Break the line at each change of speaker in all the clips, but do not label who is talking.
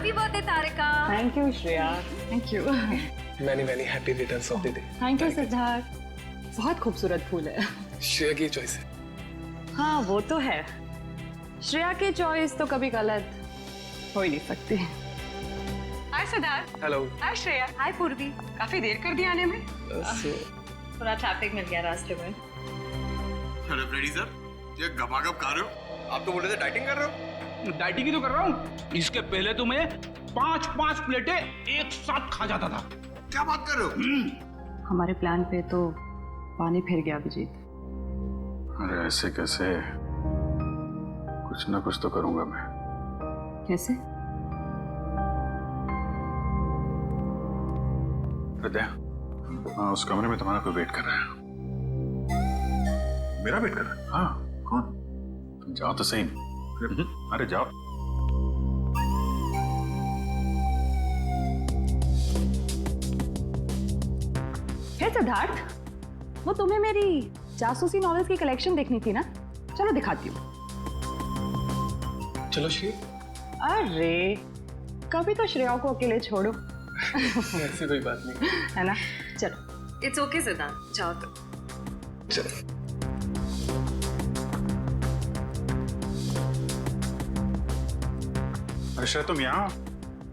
Happy birthday Tarika.
Thank you Shreya. Thank you.
Many happy returns of the day.
Thank you Siddharth. बहुत खूबसूरत फूल है।
श्रेया की choice है।
हाँ वो तो है, श्रेया की चॉइस तो कभी गलत हो ही नहीं सकती। हाय सिद्धार्थ।
हेलो।
हाय श्रेया।
हाय पूर्वी।
काफी देर कर दी आने में।
थोड़ा ट्रैफिक मिल गया रास्ते में।
अरे फ्रेडी सर, ये गपागप खा रहे हो? आप तो बोले थे डाइटिंग कर रहे हो।
डाइटिंग ही तो कर रहा हूँ। इसके पहले तो मैं 5-5 प्लेटें एक साथ खा जाता था।
क्या बात कर रहे हो?
हमारे प्लान पे तो पानी फिर गया अभिजीत।
अरे ऐसे कैसे? कुछ ना कुछ तो करूंगा मैं।
कैसे?
हृदय, उस कमरे में तुम्हारा कोई वेट कर रहा है।
मेरा वेट कर रहा है?
हाँ।
कौन?
तुम जाओ तो सही। अरे जाओ।
हे सिद्धार्थ, वो तुम्हें मेरी जासूसी नॉवेल्स की कलेक्शन देखनी थी ना? चलो दिखाती हूँ।
चलो श्री।
अरे कभी तो श्रेया को अकेले छोड़ो।
ऐसी कोई बात नहीं
है ना? चलो।
इट्स ओके सिद्धार्थ, जाओ तो।
चलो।
अरे श्रेया तुम यहाँ,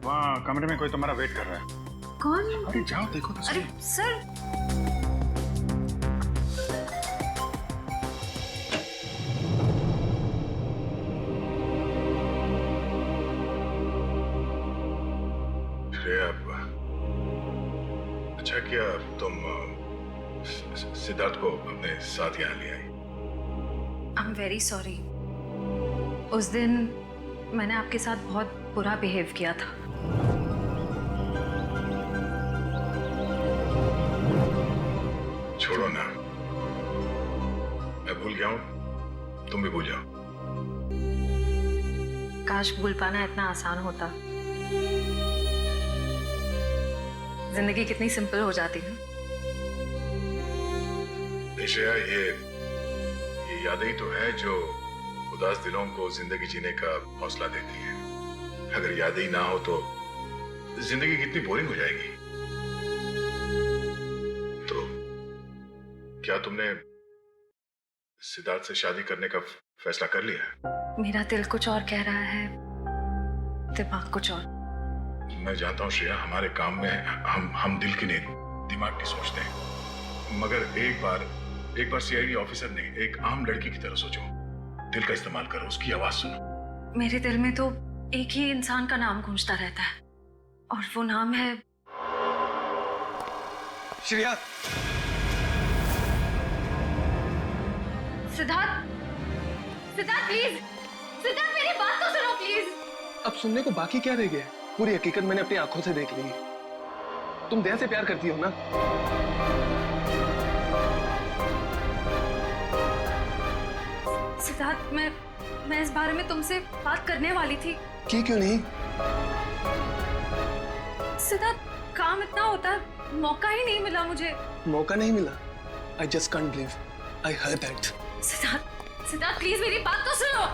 वहाँ कमरे में कोई तुम्हारा वेट कर रहा है।
कौन?
अरे जाओ देखो तो
अरे
सही।
सर,
श्रेया, अच्छा किया तुम सिद्धार्थ को अपने साथ यहाँ ले आई।
I am very sorry. उस दिन मैंने आपके साथ बहुत बुरा बिहेव किया था।
छोड़ो ना, मैं भूल गया हूँ, तुम भी भूल जाओ।
काश भूल पाना इतना आसान होता। जिंदगी कितनी सिंपल हो जाती है।
श्रेया, ये यादें ही तो है जो उदास दिलों को जिंदगी जीने का हौसला देती है। अगर यादें ही ना हो तो जिंदगी कितनी बोरिंग हो जाएगी। तो क्या तुमने सिद्धार्थ से शादी करने का फैसला कर लिया?
मेरा दिल कुछ और कह रहा है, दिमाग कुछ और।
मैं जानता हूँ श्रेया, हमारे काम में हम दिल की नहीं दिमाग की सोचते हैं। मगर एक बार सीआईडी ऑफिसर ने एक आम लड़की की तरह सोचो। दिल का इस्तेमाल करो, उसकी आवाज सुनो।
मेरे दिल में तो एक ही इंसान का नाम गूंजता रहता है, और वो नाम है
श्रेया।
सिद्धार्थ। सिद्धार्थ प्लीज, सिद्धार्थ मेरी बात तो सुनो प्लीज।
अब सुनने को बाकी क्या रह गया? पूरी हकीकत मैंने अपनी आंखों से देख ली है। तुम दया से प्यार करती हो ना?
सिद्धार्थ, मैं इस बारे में तुमसे बात करने वाली थी।
की क्यों नहीं?
सिद्धार्थ, काम इतना होता है, मौका ही नहीं मिला मुझे।
मौका नहीं मिला? I just can't believe I heard that.
Siddharth, Siddharth please मेरी बात तो सुनो।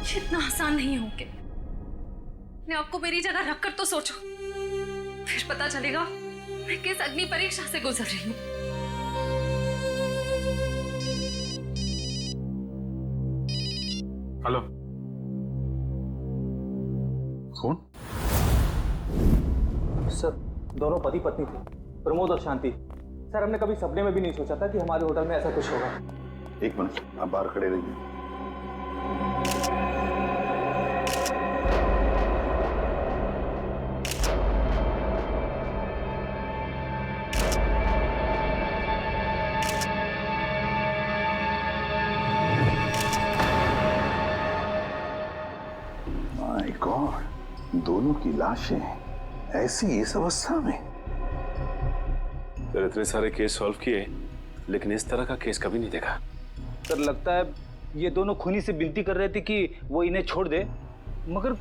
ये इतना आसान नहीं हो के। मैं आपको मेरी जगह रखकर तो सोचो, फिर पता चलेगा मैं किस अग्नि परीक्षा से गुजर रही हूँ।
हेलो, कौन?
सर, दोनों पति पत्नी थे, प्रमोद और शांति। सर, हमने कभी सपने में भी नहीं सोचा था कि हमारे होटल में ऐसा कुछ होगा।
एक मिनट, आप बाहर खड़े रहिए।
माय गॉड, दोनों की लाशें ऐसी इस अवस्था में।
सर, इतने सारे केस सॉल्व किए, लेकिन इस तरह का केस कभी नहीं देखा।
सर, लगता है ये दोनों खूनी से विनती कर रहे थे कि वो इन्हें छोड़ दे, मगर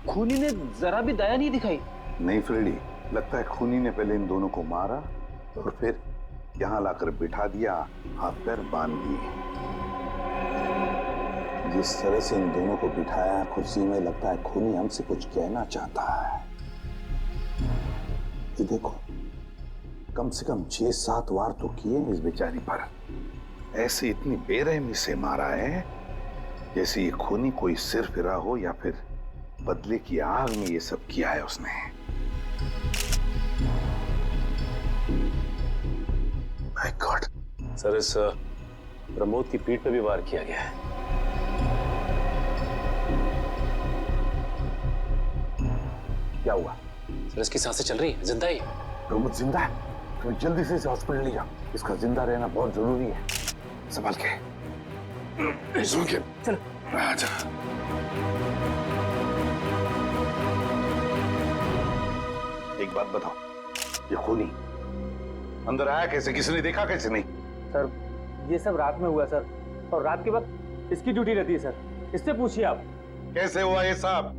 खूनी ने जरा भी दया नहीं दिखाई।
नहीं फ्रेडी, लगता है खूनी ने पहले इन दोनों को मारा और फिर यहाँ लाकर बिठा दिया, हाथ पैर बांध दिए। जिस तरह से इन दोनों को बिठाया कुर्सी में, लगता है खूनी हमसे कुछ कहना चाहता है। ये देखो, कम से कम 6-7 वार तो किए इस बेचारी पर। ऐसे इतनी बेरहमी से मारा है जैसे ये खूनी कोई सिर फिरा हो या फिर बदले की आग में ये सब किया है उसने। My God.
सर, इस प्रमोद की पीठ पे भी वार किया गया है।
क्या हुआ?
सर, इसकी सांसें चल रही है, जिंदा ही है।
प्रमोद जिंदा है? तो जल्दी से इसे हॉस्पिटल ले जाओ, इसका जिंदा रहना बहुत जरूरी है। संभाल के, चलो। आजा। एक बात बताओ, ये खूनी अंदर आया कैसे? किसी ने देखा कैसे? नहीं
सर, ये सब रात में हुआ सर, और रात के वक्त इसकी ड्यूटी रहती है सर, इससे पूछिए आप।
कैसे हुआ ये सब?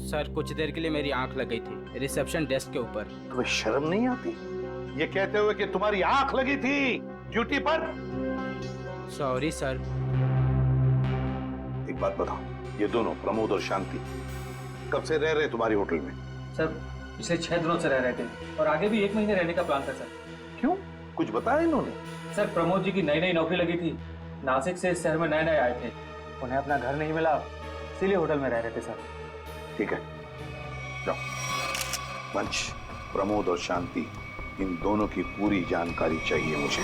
सर, कुछ देर के लिए मेरी आंख लग गई थी रिसेप्शन डेस्क के ऊपर।
तुम्हें शर्म नहीं आती ये कहते हुए कि तुम्हारी आंख लगी थी ड्यूटी पर?
Sorry sir.
एक बात बताओ, ये दोनों प्रमोद और शांति कब से रह रहे तुम्हारी होटल में?
सर, पिछले 6 दिनों से रह रहे थे और आगे भी 1 महीने रहने का प्लान था सर।
क्यों, कुछ बताया इन्होंने?
सर, प्रमोद जी की नई नौकरी लगी थी, नासिक से इस शहर में नए आए थे, उन्हें अपना घर नहीं मिला, इसीलिए होटल में रह रहे थे सर।
ठीक है, जाओ। वंश, प्रमोद और शांति, इन दोनों की पूरी जानकारी चाहिए मुझे।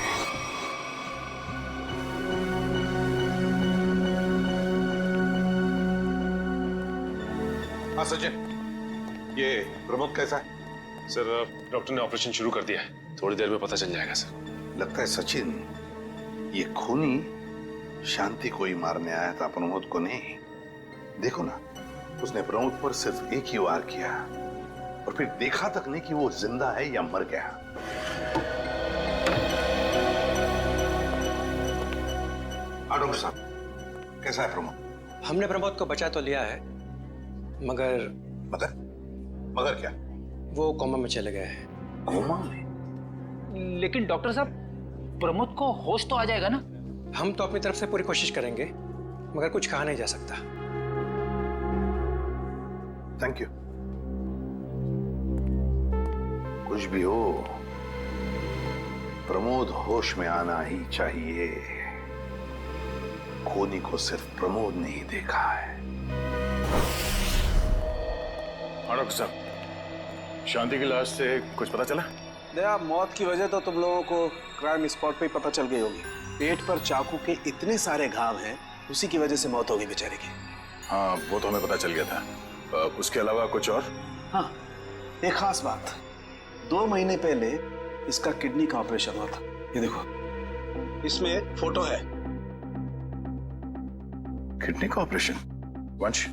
हाँ सचिन, ये प्रमोद कैसा है?
सर, डॉक्टर ने ऑपरेशन शुरू कर दिया है, थोड़ी देर में पता चल जाएगा सर।
लगता है सचिन, ये खूनी शांति को ही मारने आया था, प्रमोद को नहीं। देखो ना, उसने प्रमोद पर सिर्फ एक ही वार किया और फिर देखा तक नहीं कि वो जिंदा है या मर गया। डॉक्टर साहब, कैसा है प्रमोद?
हमने प्रमोद को बचा तो लिया है, मगर
मगर क्या?
वो कोमा में चले गए हैं।
कोमा में?
लेकिन डॉक्टर साहब, प्रमोद को होश तो आ जाएगा ना?
हम तो अपनी तरफ से पूरी कोशिश करेंगे, मगर कुछ कहा नहीं जा सकता।
Thank you. कुछ भी हो, प्रमोद होश में आना ही चाहिए। खूनी को सिर्फ प्रमोद ने ही देखा है।
डॉक्टर साहब, शांति की लाश से कुछ पता चला?
दया, मौत की वजह तो तुम लोगों को क्राइम स्पॉट पे ही पता चल गई होगी। पेट पर चाकू के इतने सारे घाव हैं, उसी की वजह से मौत हो गई बेचारे की।
हाँ, वो तो हमें पता चल गया था। उसके अलावा कुछ और?
हाँ, एक खास बात, 2 महीने पहले इसका किडनी का ऑपरेशन हुआ था। ये देखो, इसमें एक फोटो है।
किडनी का ऑपरेशन? वंश,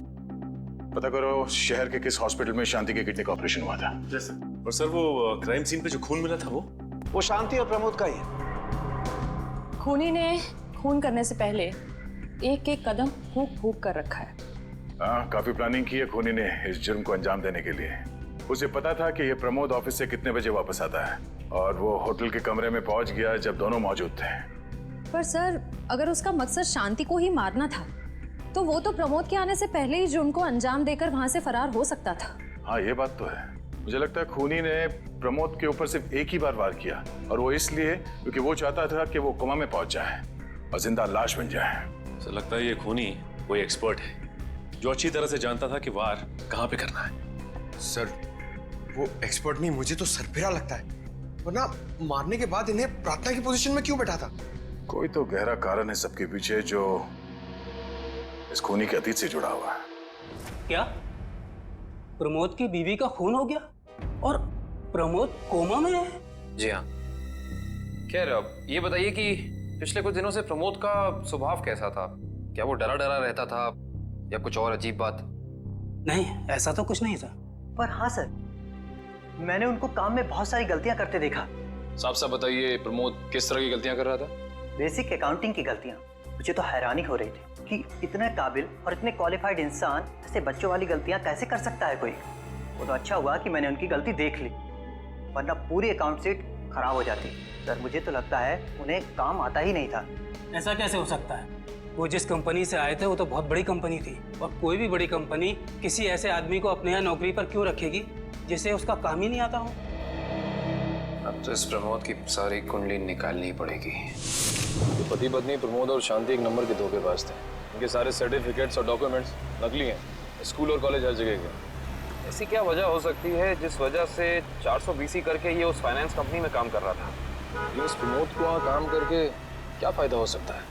पता करो शहर के किस हॉस्पिटल में शांति के किडनी का ऑपरेशन हुआ था।
और सर, वो क्राइम सीन पे जो खून मिला था वो
शांति और प्रमोद का ही है।
खूनी ने खून करने से पहले एक कदम फूंक कर रखा है।
हाँ, काफी प्लानिंग की है खूनी ने इस जुर्म को अंजाम देने के लिए। उसे पता था कि ये प्रमोद ऑफिस से कितने बजे वापस आता है और वो होटल के कमरे में पहुंच गया जब दोनों मौजूद थे।
पर सर, अगर उसका मकसद शांति को ही मारना था तो वो तो प्रमोद के आने से पहले ही जुर्म को अंजाम देकर वहां से फरार हो सकता था।
हाँ, ये बात तो है। मुझे लगता है खूनी ने प्रमोद के ऊपर सिर्फ एक ही बार वार किया, और वो इसलिए क्योंकि वो चाहता था कि वो कोमा में पहुंच जाए और जिंदा लाश बन जाए।
सर, लगता है ये खूनी कोई एक्सपर्ट है जो अच्छी तरह से जानता था कि वार कहाँ पे करना है।
सर, वो एक्सपर्ट नहीं, मुझे तो सरफिरा लगता है। वरना मारने के बाद इन्हें प्रार्थना की पोजीशन में क्यों बैठा था?
कोई तो गहरा कारण है सबके पीछे जो इस खूनी के अतीत से जुड़ा हुआ है।
क्या प्रमोद की बीवी का खून हो गया और प्रमोद कोमा में है?
जी हाँ। खैर, अब ये बताइए कि पिछले कुछ दिनों से प्रमोद का स्वभाव कैसा था? क्या वो डरा डरा रहता था या कुछ और अजीब बात?
नहीं, ऐसा तो कुछ नहीं था।
पर हाँ सर, मैंने उनको काम में बहुत सारी गलतियां करते देखा।
साफ साफ बताइए, प्रमोद किस तरह की गलतियां कर रहा था?
बेसिक अकाउंटिंग की गलतियां। मुझे तो हैरानी हो रही थी कि इतने काबिल और इतने क्वालिफाइड इंसान ऐसे बच्चों वाली गलतियां कैसे कर सकता है कोई। वो तो अच्छा हुआ कि मैंने उनकी गलती देख ली, वरना पूरी अकाउंट शीट खराब हो जाती। सर, मुझे तो लगता है उन्हें काम आता ही नहीं था।
ऐसा कैसे हो सकता है? वो जिस कंपनी से आए थे वो तो बहुत बड़ी कंपनी थी, और कोई भी बड़ी कंपनी किसी ऐसे आदमी को अपने यहाँ नौकरी पर क्यों रखेगी जिसे उसका काम ही नहीं आता हो।
अब तो इस प्रमोद की सारी कुंडली निकालनी पड़ेगी।
तो पति पत्नी प्रमोद और शांति एक नंबर के धोखेबाज थे। उनके सारे सर्टिफिकेट्स और डॉक्यूमेंट्स नकली हैं, स्कूल और कॉलेज हर जगह के।
ऐसी क्या वजह हो सकती है जिस वजह से 420 करके ये उस फाइनेंस कंपनी में काम कर रहा था?
ये इस प्रमोद को वहाँ काम करके क्या फायदा हो सकता है?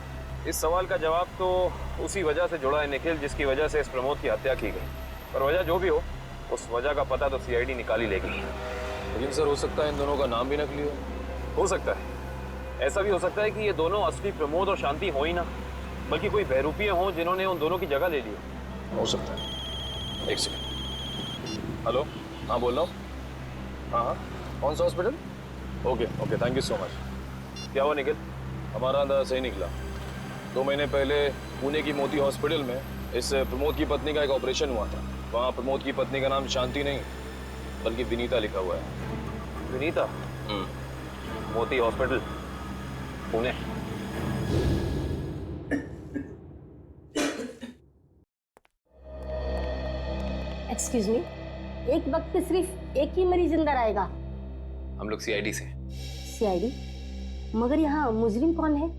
इस सवाल का जवाब तो उसी वजह से जुड़ा है निखिल, जिसकी वजह से इस प्रमोद की हत्या की गई। पर वजह जो भी हो, उस वजह का पता तो सीआईडी निकाल ही लेगी।
लेकिन सर, हो सकता है इन दोनों का नाम भी नकली
हो सकता है। ऐसा भी हो सकता है कि ये दोनों असली प्रमोद और शांति हो ही ना, बल्कि कोई बहरूपिये हों जिन्होंने उन दोनों की जगह ले ली
हो सकता है। एक सेकंड। हेलो, हाँ बोल रहा हूँ। हाँ, कौन सा hospital? Okay, thank you so much. क्या हुआ निखिल? हमारा अंदाजा सही निकला। 2 महीने पहले पुणे की मोती हॉस्पिटल में इस प्रमोद की पत्नी का एक ऑपरेशन हुआ था। वहाँ प्रमोद की पत्नी का नाम शांति नहीं बल्कि विनीता लिखा हुआ है।
विनीता? मोती हॉस्पिटल, पुणे।
एक्सक्यूज मी, एक वक्त पे सिर्फ एक ही मरीज अंदर आएगा?
हम लोग सीआईडी से।
सीआईडी? मगर यहाँ मुजरिम कौन है?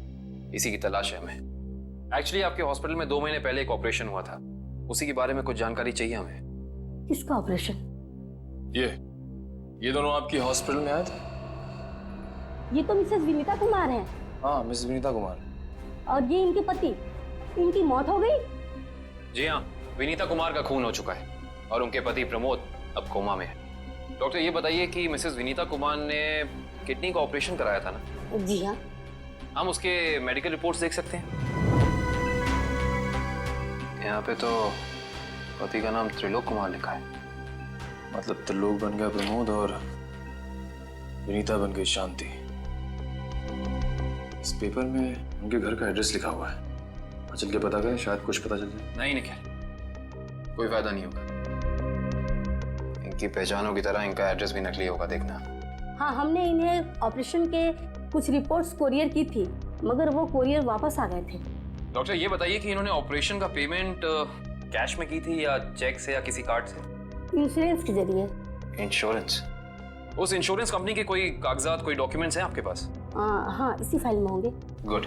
इसी की तलाश है हमें। एक्चुअली आपके हॉस्पिटल में 2 महीने पहले एक ऑपरेशन हुआ था, उसी के बारे में कुछ जानकारी चाहिए हमें।
किसका ऑपरेशन?
ये दोनों आपकी हॉस्पिटल में आए थे?
ये तो मिसेस विनीता कुमार हैं।
हाँ, मिसेस विनीता कुमार।
और ये इनके पति, इनकी मौत हो गई?
जी हाँ, विनीता कुमार का खून हो चुका है और उनके पति प्रमोद अब कोमा में है। डॉक्टर ये बताइए कि मिसेस विनीता कुमार ने किडनी का ऑपरेशन कराया था ना?
जी हाँ।
हम उसके मेडिकल रिपोर्ट्स देख सकते हैं? यहाँ पे तो पति का नाम त्रिलोक कुमार लिखा है।
मतलब त्रिलोक बन गया प्रमोद और विनीता बन गई शांति। इस पेपर में उनके घर का एड्रेस लिखा हुआ है। चल के पता करें, शायद कुछ पता चल जाए।
नहीं निखिल, कोई फायदा नहीं होगा। इनकी पहचानों की तरह इनका एड्रेस भी नकली होगा, देखना।
हाँ, हमने इन्हें ऑपरेशन के कुछ रिपोर्ट्स कोरियर की थी, मगर वो कोरियर वापस आ गए थे।
डॉक्टर ये बताइए कि इन्होंने ऑपरेशन का पेमेंट कैश में की थी या चेक से या किसी कार्ड से?
इंश्योरेंस के जरिए।
इंश्योरेंस? उस इंश्योरेंस कंपनी के कोई कागजात, कोई डॉक्यूमेंट्स हैं आपके पास?
हाँ, इसी फाइल में होंगे।
गुड।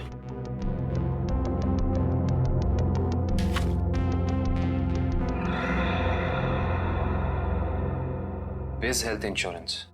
Base health insurance.